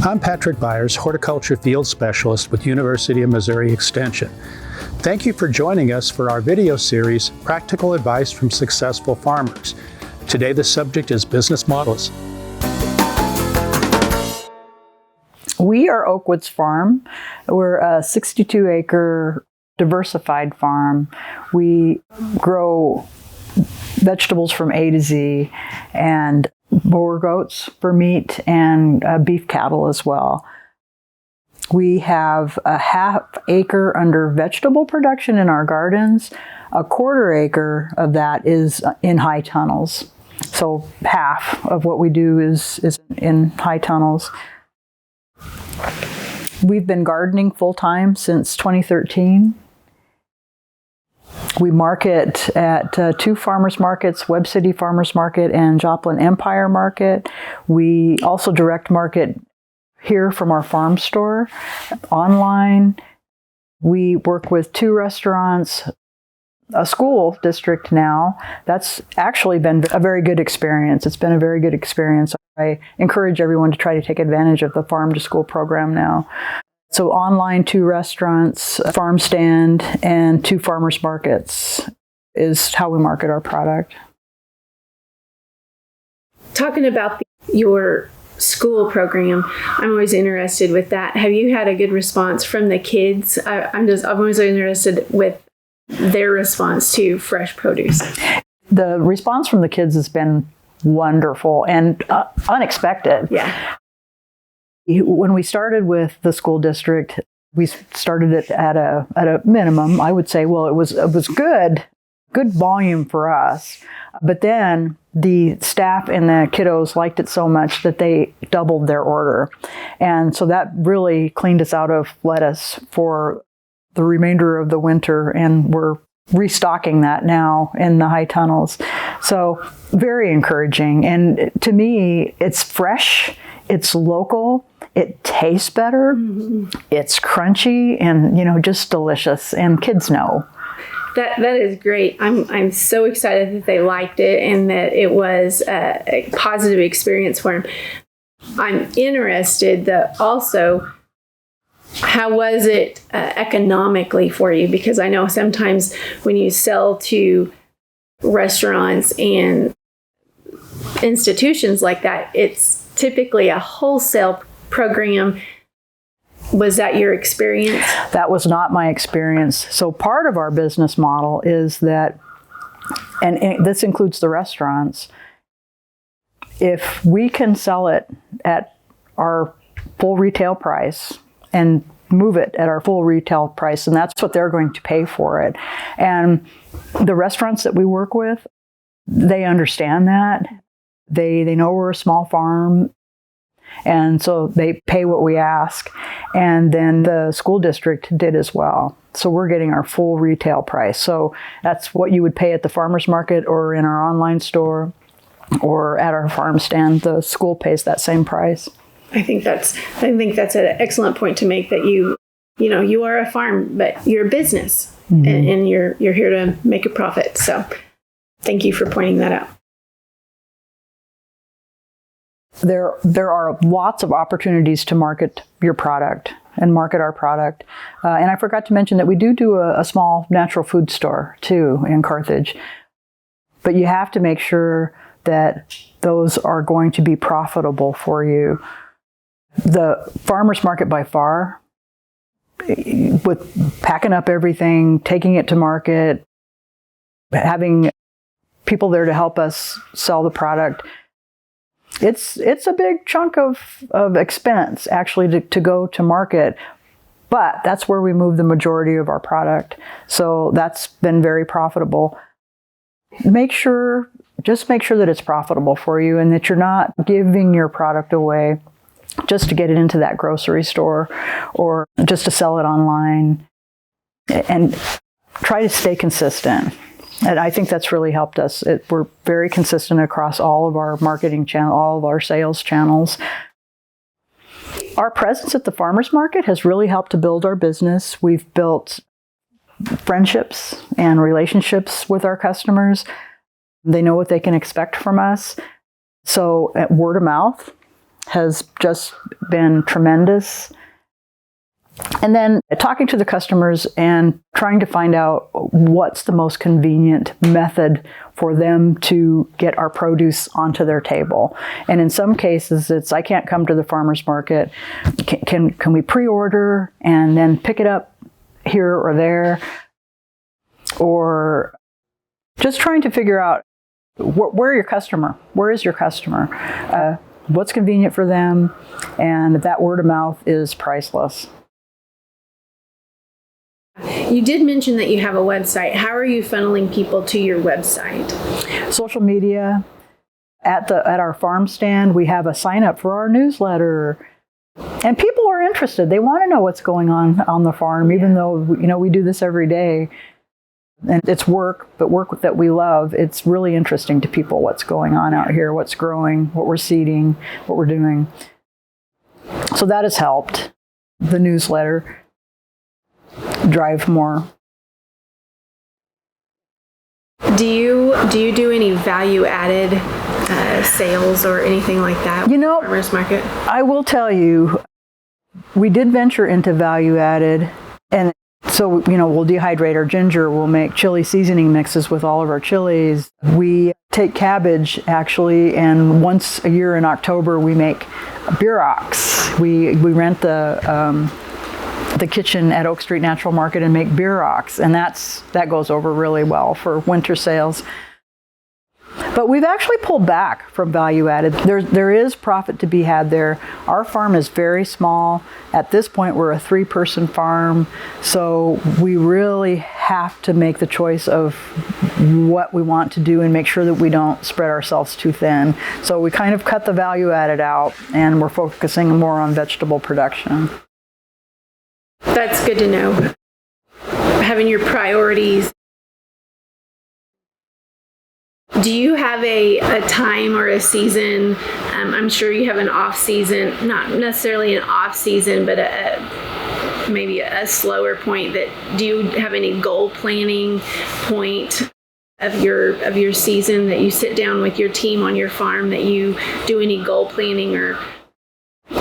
I'm Patrick Byers, Horticulture Field Specialist with University of Missouri Extension. Thank you for joining us for our video series, Practical Advice from Successful Farmers. Today the subject is business models. We are Oakwoods Farm. We're a 62-acre diversified farm. We grow vegetables from A to Z and Boer goats for meat and beef cattle as well. We have a half-acre under vegetable production in our gardens. A quarter-acre of that is in high tunnels. So half of what we do is in high tunnels. We've been gardening full-time since 2013. We market at two farmers markets, Webb City Farmers Market and Joplin Empire Market. We also direct market here from our farm store, online. We work with two restaurants, a school district now. That's actually been a very good experience. It's been a very good experience. I encourage everyone to try to take advantage of the farm to school program now. So online, two restaurants, a farm stand, and two farmers markets is how we market our product. Talking about your school program, I'm always interested with that. Have you had a good response from the kids? I'm always interested with their response to fresh produce. The response from the kids has been wonderful and unexpected. Yeah. When we started with the school district, we started it at a minimum. I would say, well, it was good volume for us. But then the staff and the kiddos liked it so much that they doubled their order. And so that really cleaned us out of lettuce for the remainder of the winter, and we're restocking that now in the high tunnels. So very encouraging. And to me, it's fresh, it's local, it tastes better, it's crunchy, and just delicious. And kids know. That is great. I'm so excited that they liked it and that it was a positive experience for them. I'm interested also, how was it economically for you? Because I know sometimes when you sell to restaurants and institutions like that, it's typically a wholesale program. Was that your experience? That was not my experience. So part of our business model is that, and this includes the restaurants, if we can sell it at our full retail price and move it at our full retail price, and that's what they're going to pay for it. And the restaurants that we work with, they understand that. They know we're a small farm, and so they pay what we ask. And then the school district did as well. So we're getting our full retail price. So that's what you would pay at the farmer's market or in our online store or at our farm stand. The school pays that same price. I think that's an excellent point to make, that you are a farm, but you're a business, and you're here to make a profit. So thank you for pointing that out. There are lots of opportunities to market your product and market our product. And I forgot to mention that we do a small natural food store too in Carthage. But you have to make sure that those are going to be profitable for you. The farmer's market by far, with packing up everything, taking it to market, having people there to help us sell the product, it's a big chunk of expense actually to go to market, but that's where we move the majority of our product. So that's been very profitable. Just make sure that it's profitable for you and that you're not giving your product away just to get it into that grocery store or just to sell it online, and try to stay consistent. And I think that's really helped us. We're very consistent across all of our marketing channels, all of our sales channels. Our presence at the farmers market has really helped to build our business. We've built friendships and relationships with our customers. They know what they can expect from us. So at word of mouth has just been tremendous. And then talking to the customers and trying to find out what's the most convenient method for them to get our produce onto their table. And in some cases, it's, I can't come to the farmer's market. Can we pre-order and then pick it up here or there? Or just trying to figure out where is your customer? What's convenient for them? And that word of mouth is priceless. You did mention that you have a website. How are you funneling people to your website? Social media. At our farm stand, we have a sign up for our newsletter. And people are interested. They want to know what's going on the farm, even though we do this every day. And it's work, but work that we love. It's really interesting to people what's going on out here, what's growing, what we're seeding, what we're doing. So that has helped. The newsletter drive more. Do you do any value-added sales or anything like that? Farmers market. I will tell you, we did venture into value-added, and so we'll dehydrate our ginger. We'll make chili seasoning mixes with all of our chilies. We take cabbage actually, and once a year in October we make bierox. We rent the kitchen at Oak Street Natural Market and make bierox, and that goes over really well for winter sales. But we've actually pulled back from value added. There is profit to be had there. Our farm is very small. At this point, we're a 3-person farm, so we really have to make the choice of what we want to do and make sure that we don't spread ourselves too thin. So we kind of cut the value added out, and we're focusing more on vegetable production. That's good to know. Having your priorities. Do you have a time or a season? I'm sure you have an off season, not necessarily an off season, but maybe a slower point. Do you have any goal planning point of your season that you sit down with your team on your farm, that you do any goal planning or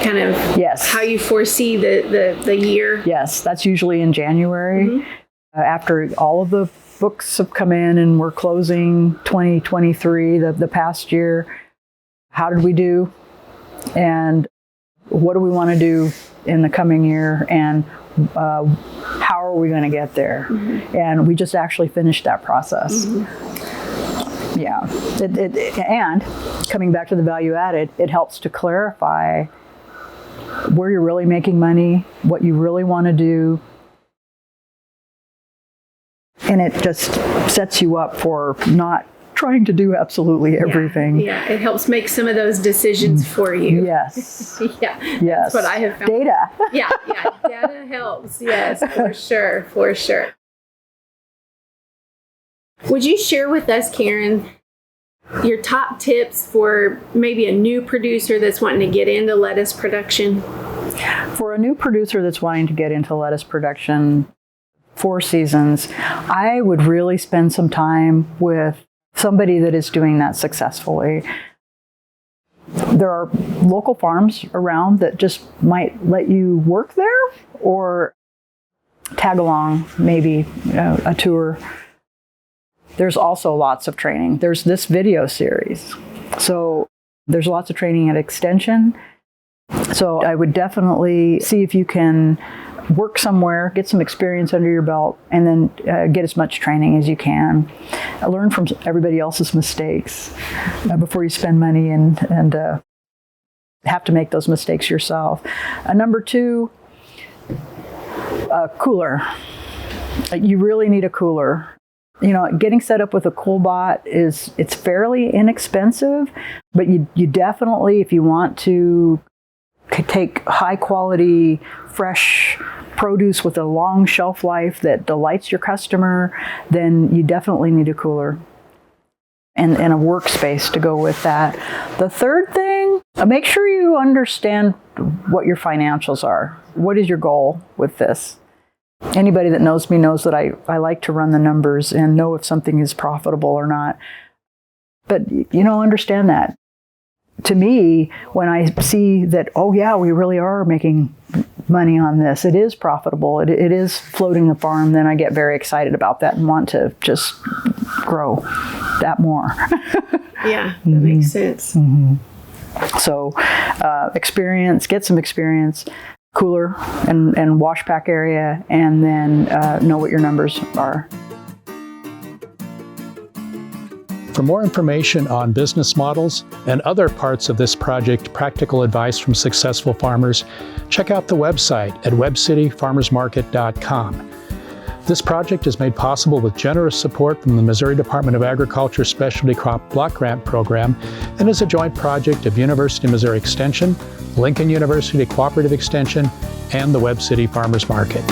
kind of how you foresee the year? Yes, that's usually in January. Mm-hmm. After all of the books have come in and we're closing 2023, the past year. How did we do? And what do we want to do in the coming year? And how are we going to get there? Mm-hmm. And we just actually finished that process. Mm-hmm. Yeah. And coming back to the value added, it helps to clarify where you're really making money, what you really want to do. And it just sets you up for not trying to do absolutely everything. Yeah, it helps make some of those decisions for you. Yes. Yes. That's what I have found. Data. Yeah, data helps. Yes, for sure. Would you share with us, Karen, your top tips for maybe a new producer that's wanting to get into lettuce production? For a new producer that's wanting to get into lettuce production, 4 seasons, I would really spend some time with somebody that is doing that successfully. There are local farms around that just might let you work there or tag along, maybe a tour. There's also lots of training. There's this video series. So there's lots of training at Extension. So I would definitely see if you can work somewhere, get some experience under your belt, and then get as much training as you can. Learn from everybody else's mistakes before you spend money and have to make those mistakes yourself. Number 2, cooler. You really need a cooler. Getting set up with a CoolBot it's fairly inexpensive, but you definitely, if you want to take high quality, fresh produce with a long shelf life that delights your customer, then you definitely need a cooler and a workspace to go with that. The third thing, make sure you understand what your financials are. What is your goal with this? Anybody that knows me knows that I like to run the numbers and know if something is profitable or not. But, understand that. to me, when I see that, oh yeah, we really are making money on this, it is profitable, it is floating the farm, then I get very excited about that and want to just grow that more. Yeah, that makes sense. So get some experience, cooler and wash pack area, and then know what your numbers are. For more information on business models and other parts of this project, Practical Advice from Successful Farmers, check out the website at webcityfarmersmarket.com. This project is made possible with generous support from the Missouri Department of Agriculture Specialty Crop Block Grant Program and is a joint project of University of Missouri Extension, Lincoln University Cooperative Extension, and the Web City Farmers Market.